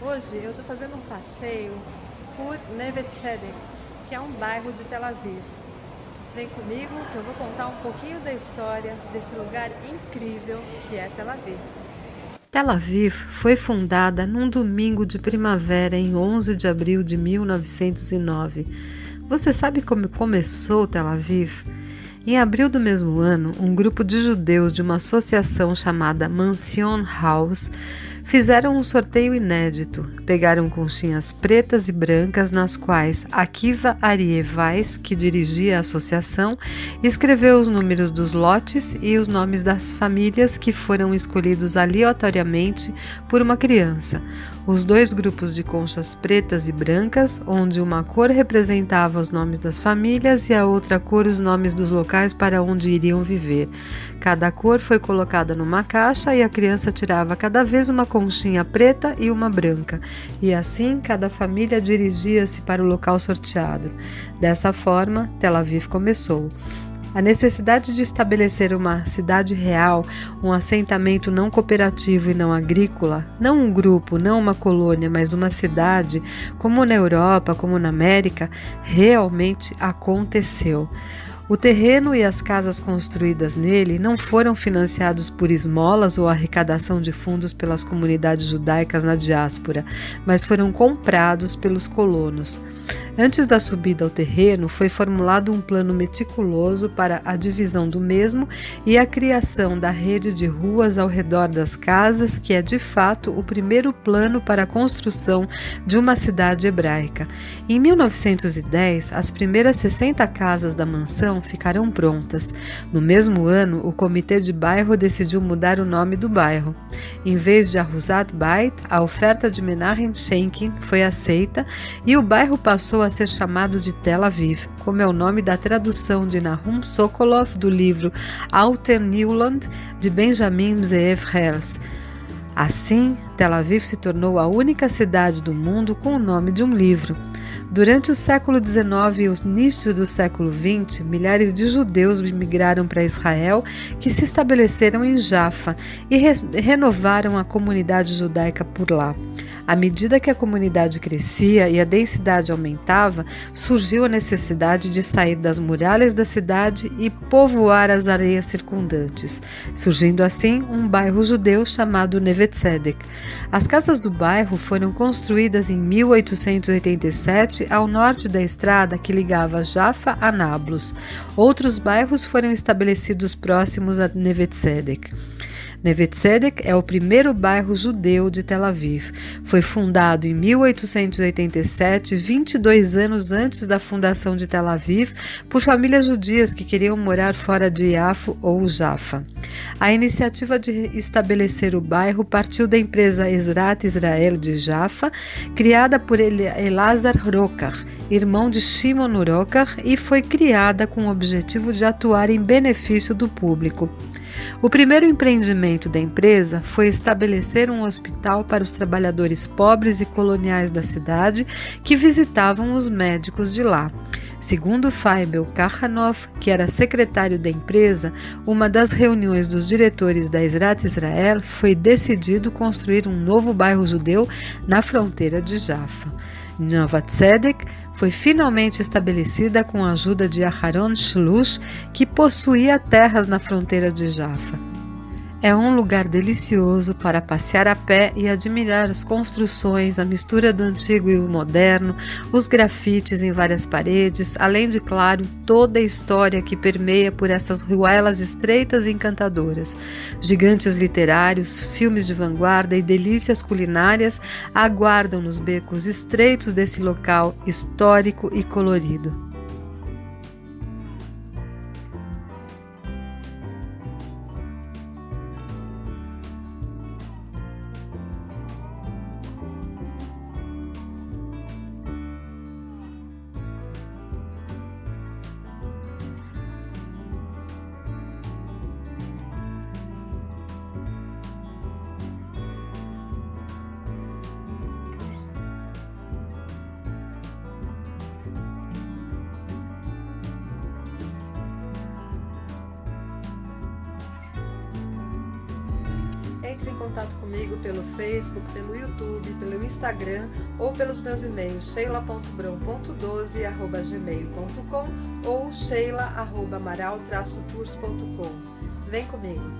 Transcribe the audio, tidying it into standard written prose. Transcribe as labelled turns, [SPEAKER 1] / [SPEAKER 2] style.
[SPEAKER 1] Hoje eu estou fazendo um passeio por Neve Tzedek, que é um bairro de Tel Aviv. Vem comigo que eu vou contar um pouquinho da história desse lugar incrível que é Tel Aviv.
[SPEAKER 2] Tel Aviv foi fundada num domingo de primavera em 11 de abril de 1909. Você sabe como começou Tel Aviv? Em abril do mesmo ano, um grupo de judeus de uma associação chamada Mansion House fizeram um sorteio inédito. Pegaram conchinhas pretas e brancas nas quais Akiva Arie Weiss, que dirigia a associação, escreveu os números dos lotes e os nomes das famílias que foram escolhidos aleatoriamente por uma criança. Os dois grupos de conchas pretas e brancas, onde uma cor representava os nomes das famílias e a outra cor os nomes dos locais para onde iriam viver. Cada cor foi colocada numa caixa e a criança tirava cada vez uma conchinha preta e uma branca, e assim cada família dirigia-se para o local sorteado. Dessa forma, Tel Aviv começou. A necessidade de estabelecer uma cidade real, um assentamento não cooperativo e não agrícola, não um grupo, não uma colônia, mas uma cidade, como na Europa, como na América, realmente aconteceu. O terreno e as casas construídas nele não foram financiados por esmolas ou arrecadação de fundos pelas comunidades judaicas na diáspora, mas foram comprados pelos colonos. Antes da subida ao terreno, foi formulado um plano meticuloso para a divisão do mesmo e a criação da rede de ruas ao redor das casas, que é de fato o primeiro plano para a construção de uma cidade hebraica. Em 1910, as primeiras 60 casas da mansão ficaram prontas. No mesmo ano, o comitê de bairro decidiu mudar o nome do bairro. Em vez de Ahuzat Bait, a oferta de Menachem Schenkin foi aceita e o bairro passou a ser chamado de Tel Aviv, como é o nome da tradução de Nahum Sokolov do livro Alter Newland de Benjamin Zeev Herzl. Assim, Tel Aviv se tornou a única cidade do mundo com o nome de um livro. Durante o século XIX e o início do século XX, milhares de judeus migraram para Israel, que se estabeleceram em Jaffa e renovaram a comunidade judaica por lá. À medida que a comunidade crescia e a densidade aumentava, surgiu a necessidade de sair das muralhas da cidade e povoar as areias circundantes, surgindo assim um bairro judeu chamado Neve Tzedek. As casas do bairro foram construídas em 1887 ao norte da estrada que ligava Jaffa a Nablus. Outros bairros foram estabelecidos próximos a Neve Tzedek. Neve Tzedek é o primeiro bairro judeu de Tel Aviv. Foi fundado em 1887, 22 anos antes da fundação de Tel Aviv, por famílias judias que queriam morar fora de Yafo ou Jaffa. A iniciativa de estabelecer o bairro partiu da empresa Ezrat Israel de Jaffa, criada por Elazar Rokar, irmão de Shimon Rokar, e foi criada com o objetivo de atuar em benefício do público. O primeiro empreendimento da empresa foi estabelecer um hospital para os trabalhadores pobres e coloniais da cidade que visitavam os médicos de lá. Segundo Faibel Kachanov, que era secretário da empresa, uma das reuniões dos diretores da Ezrat Israel foi decidido construir um novo bairro judeu na fronteira de Jaffa. Nova Tzedek foi finalmente estabelecida com a ajuda de Aharon Shlush, que possuía terras na fronteira de Jaffa. É um lugar delicioso para passear a pé e admirar as construções, a mistura do antigo e o moderno, os grafites em várias paredes, além de, claro, toda a história que permeia por essas ruelas estreitas e encantadoras. Gigantes literários, filmes de vanguarda e delícias culinárias aguardam nos becos estreitos desse local histórico e colorido.
[SPEAKER 1] Entre em contato comigo pelo Facebook, pelo YouTube, pelo Instagram ou pelos meus e-mails sheila.bron.12@gmail.com ou sheila@amaral-tours.com. Vem comigo!